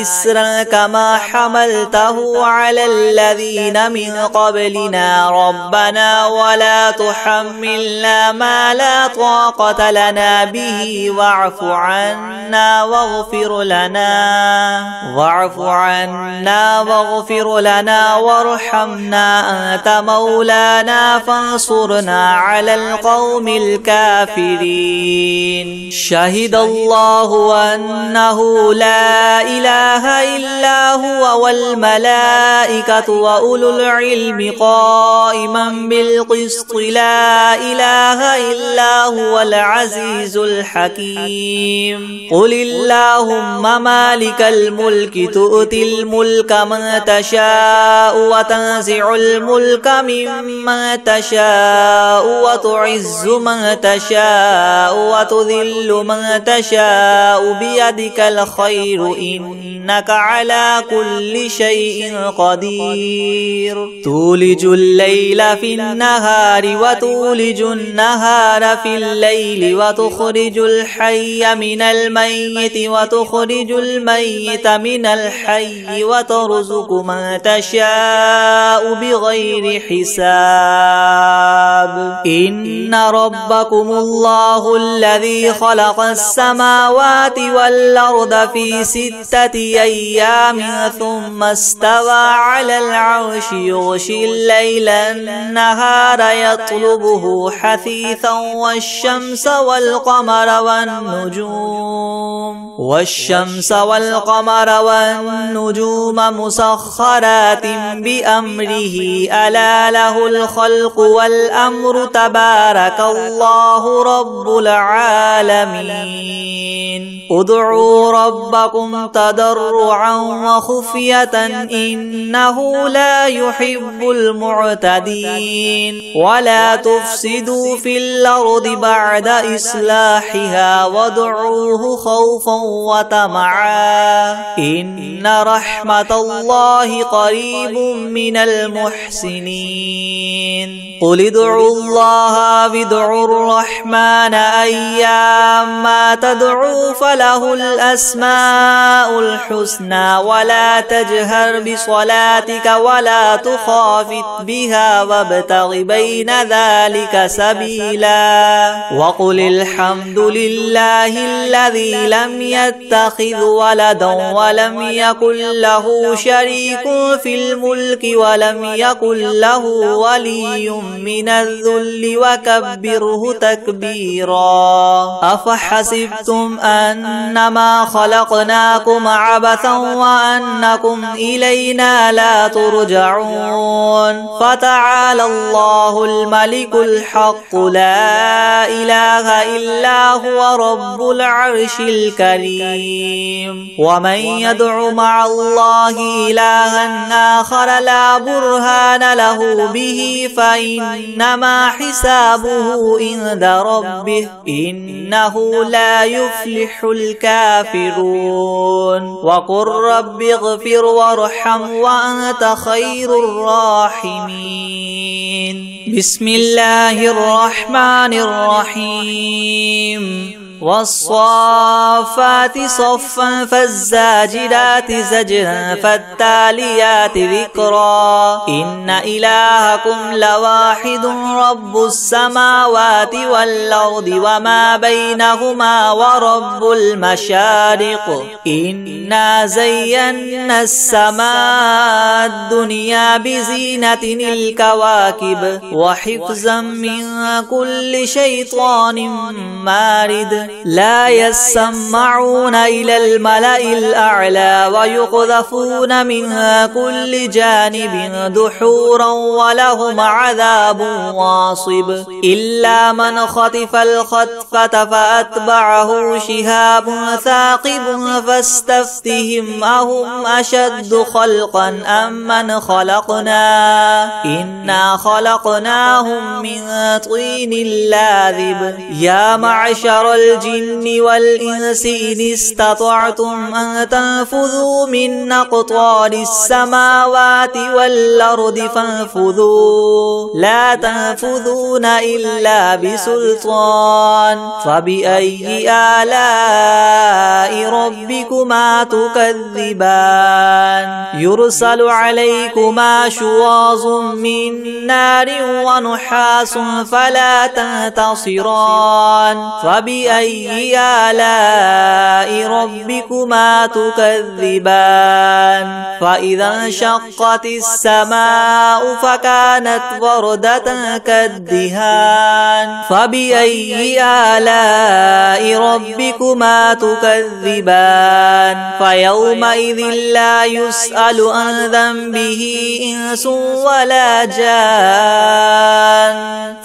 إسرا كما حملته على الذين من قبلنا ربنا ولا تحملنا ما لا طاقة لنا به واعف عنا واغفر لنا وارحمنا أنت مولانا فانصرنا على القوم الكافرين شهد الله أنه لا إله إلا هو والملائكة وأولو العلم قائما بالقسط لا إله إلا هو العزيز الحكيم قل اللهم مالك الملك تؤتي الملك من تشاء وتنزع الملك ممن تشاء وتعز من تشاء وتذل من تشاء بيدك الخير إنك على كل شيء قدير تولج الليل في النهار وتولج النهار في الليل وتخرج الحي من الميت وتخرج الميت من الحي وترزق من تشاء بغير حساب إن ربكم الله الذي خلق السماوات والأرض في 6 أيام ثم استوى على العرش يغشي الليل النهار يطلبه حثيثا والشمس والقمر والنجوم مسخرات بأمره ألا له الخلق والأمر تبارك الله رب العالمين ادعوا ربكم تضرعا وخفية إنه لا يحب المعتدين ولا تفسدوا في الأرض بعد إصلاحها وادعوه خوفا وطمعا إن رحمة الله قريب من المحسنين قل ادعوا الله وادعوا الرحمن أيما تدعوا فله الأسماء الحسنى ولا تجهر بصلاتك ولا تخافت بها وابتغ بين ذلك سبيلا وقل الحمد لله الذي لم يتخذ ولدا ولم يكن له شريك في الملك ولم يكن له ولي من الذل وكبره تكبيرا أفحسبتم أنما خلقناكم عبثا وأنكم إلينا لا ترجعون فتعالى الله الملك الحق لا إله إلا هو رب العرش الكريم ومن يدع مع الله إلها آخر لا برهان له به فإنما حسابه عند ربه إنه لا يفلح الكافرون وقل رب اغفر وارحم وأنت خير الراحمين بسم الله الرحمن الرحيم والصافات صفا فالزاجرات زجرا فالتاليات ذكرا إن إلهكم لواحد رب السماوات والأرض وما بينهما ورب المشارق إنا زينا السماء الدنيا بزينة الكواكب وحفظا من كل شيطان مارد لا يسمعون إلى الملأ الأعلى ويقذفون منها كل جانب دحورا ولهم عذاب واصب إلا من خطف الخطفة فأتبعه شهاب ثاقب فاستفتهم أهم أشد خلقا أم من خلقنا إنا خلقناهم من طين لاذب يا معشر الجن والإنس إن استطعتم أن تنفذوا من أقطار السماوات والأرض فانفذوا لا تنفذون إلا بسلطان فبأي آلاء ربكما تكذبان يرسل عليكما شواظ من نار ونحاس فلا تنتصران فبأي آلاء ربكما تكذبان فإذا انشقت السماء فكانت وردة كالدهان فبأي آلاء ربكما تكذبان فيومئذ لا يسأل عن ذنبه إنس ولا جان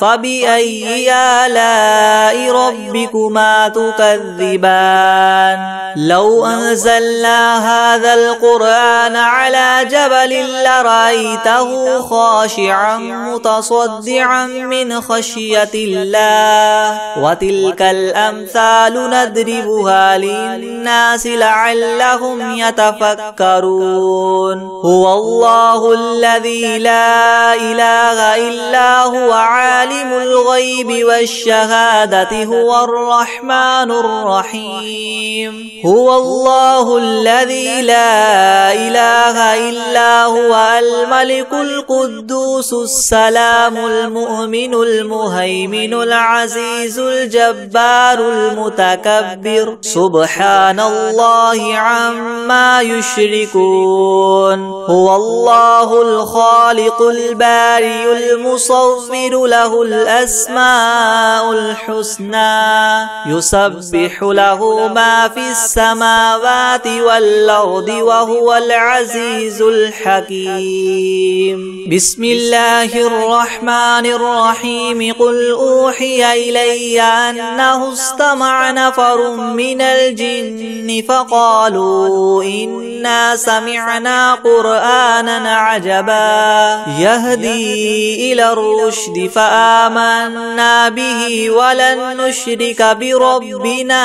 فبأي آلاء ربكما تكذبان لو أنزلنا هذا القرآن على جبل لرأيته خاشعا متصدعا من خشية الله وتلك الأمثال نضربها للناس لعلهم يتفكرون هو الله الذي لا إله إلا هو عالم الغيب والشهادة هو الرحمن الرحيم هو الله الذي لا إله إلا هو الملك القدوس السلام المؤمن المهيمن العزيز الجبار المتكبر سبحان الله عما يشركون هو الله الخالق البارئ المصور له الأسماء الحسنى يسبح له ما في السماوات والأرض وهو العزيز الحكيم بسم الله الرحمن الرحيم قل أوحي إلي أنه استمع نفر من الجن فقالوا إنا سمعنا قرآنا عجبا يهدي إلى الرشد فآمنا به ولن نشرك بربنا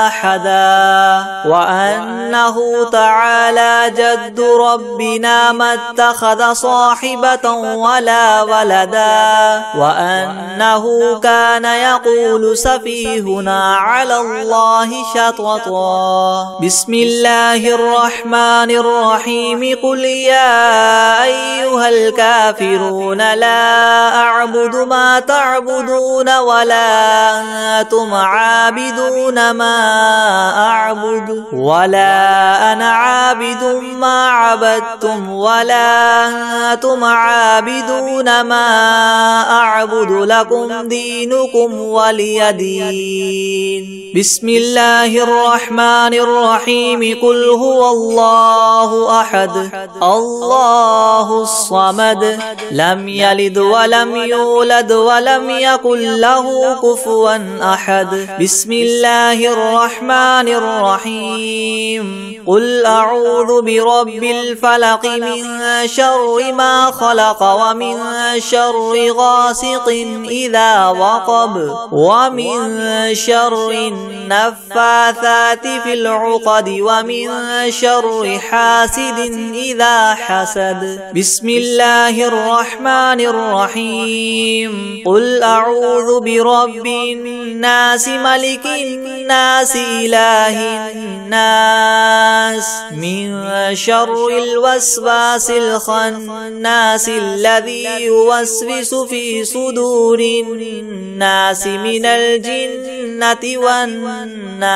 أحدا وأنه تعالى جد ربنا ما اتخذ صاحبة ولا ولدا وأنه كان يقول سفيهنا على الله شططا بسم الله الرحمن الرحيم قل يا أيها الكافرون لا أعبد ما تعبدون ولا أنتم عابدون ما أعبد ولا أنا عابد ما عبدتم ولا أنتم عابدون ما أعبد لكم دينكم ولي دين بسم الله الرحمن الرحيم قل هو الله أحد الله الصمد لم يلد ولم يولد ولم يكن له كفوا أحد بسم الله الرحمن الرحيم قل أعوذ برب الفلق من شر ما خلق ومن شر غاسق إذا وقب ومن شر النفاثات في العقد ومن شر حاسد إذا حسد بسم الله الرحمن الرحيم قل أعوذ برب الناس ملك الناس إله الناس من شر الوسواس الخناس الذي يوسوس في صدور الناس من الجنة والناس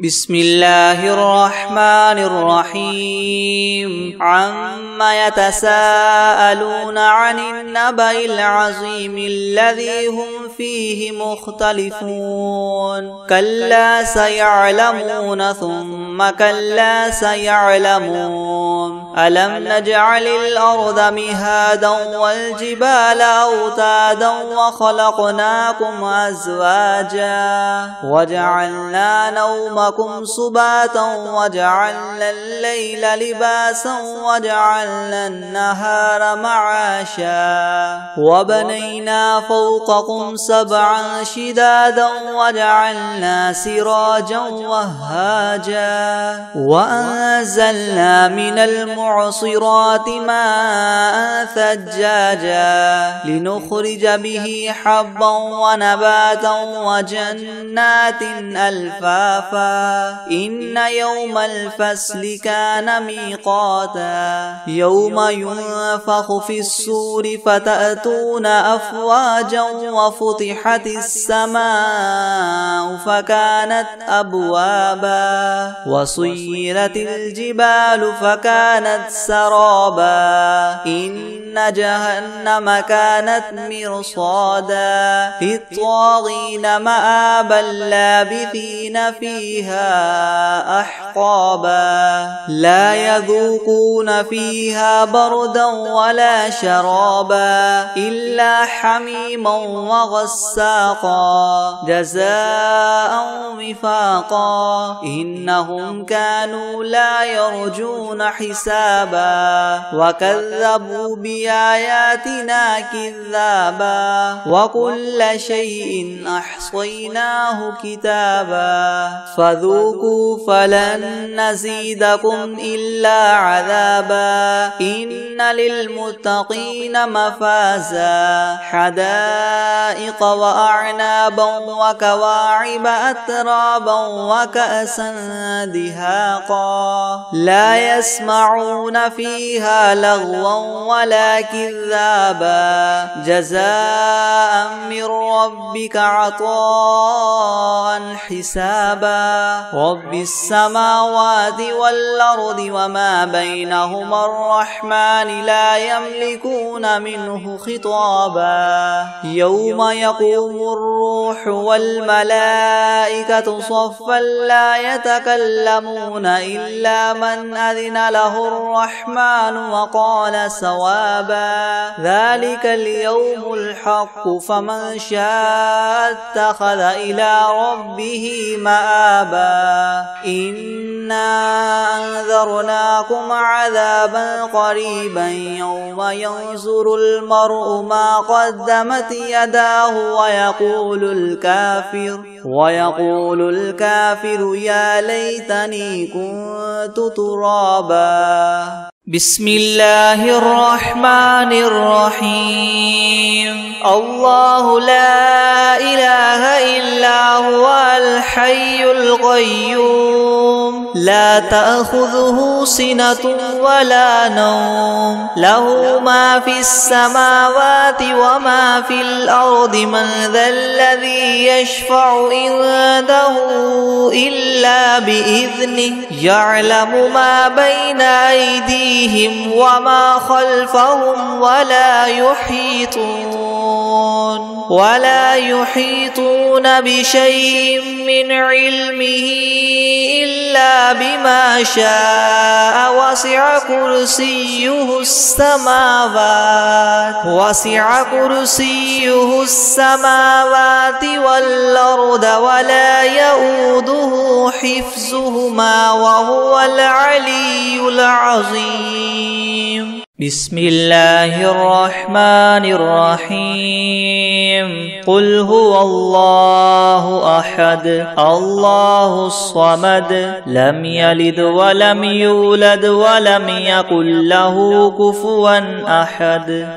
بسم الله الرحمن الرحيم عما يتساءلون عن النبأ العظيم الذي هم فيه مختلفون كلا سيعلمون ثم كلا سيعلمون ألم نجعل الأرض مهادا والجبال أوتادا وخلقناكم أزواجا وجعلنا نومكم سباتا وجعلنا الليل لباسا وجعلنا النهار معاشا وبنينا فوقكم سبعا شدادا وجعلنا سراجا وهاجا وأنزلنا من المعصرات ماء ثجاجا لنخرج به حبا ونباتا وجنات ألفافا إن يوم الفصل كان ميقاتا يوم ينفخ في الصور فتأتون أفواجا وفتحت السماء فكانت أبوابا وسيرت الجبال فكانت سرابا إن جهنم كانت مرصادا للطاغين مآبا لابثين فيها أحقابا لا يذوقون فيها بردا ولا شرابا إلا حميما وغساقا جزاء وفاقا إنهم كانوا لا يرجون حسابا وكذبوا بآياتنا كذابا وكل شيء أحصيناه كتابا فذوقوا فلن نزيدكم إلا عذابا إن للمتقين مفازا حدائق وأعنابا وكواعب أترابا وكأسا دهاقا لا يسمعون فيها لغوا ولا كذابا جزاء من ربك عطاء حسابا رب السماوات والأرض وما بينهما الرحمن لا يملكون منه خطابا يوم يقوم الروح والملائكة صفا لا يتكلمون إلا من أذن له الرحمن وقال صوابا ذلك اليوم الحق فمن شاء اتخذ إلى ربه مآبا إنا أنذرناكم عذابا قريبا يوم ينظر المرء ما قدمت يداه ويقول الكافر يا ليتني كنت ترابا بسم الله الرحمن الرحيم الله لا إله إلا هو الحي القيوم لا تأخذه سنة ولا نوم له ما في السماوات وما في الأرض من ذا الذي يشفع عنده إلا بإذنه يعلم ما بين أيديهم وما خلفهم ولا يحيطون بشيء من علمه إلا بما شاء وسع كرسيه السماوات والأرض ولا يؤوده حفظهما وهو العلي العظيم بسم الله الرحمن الرحيم قل هو الله أحد الله الصمد لم يلد ولم يولد ولم يكن له كفوا أحد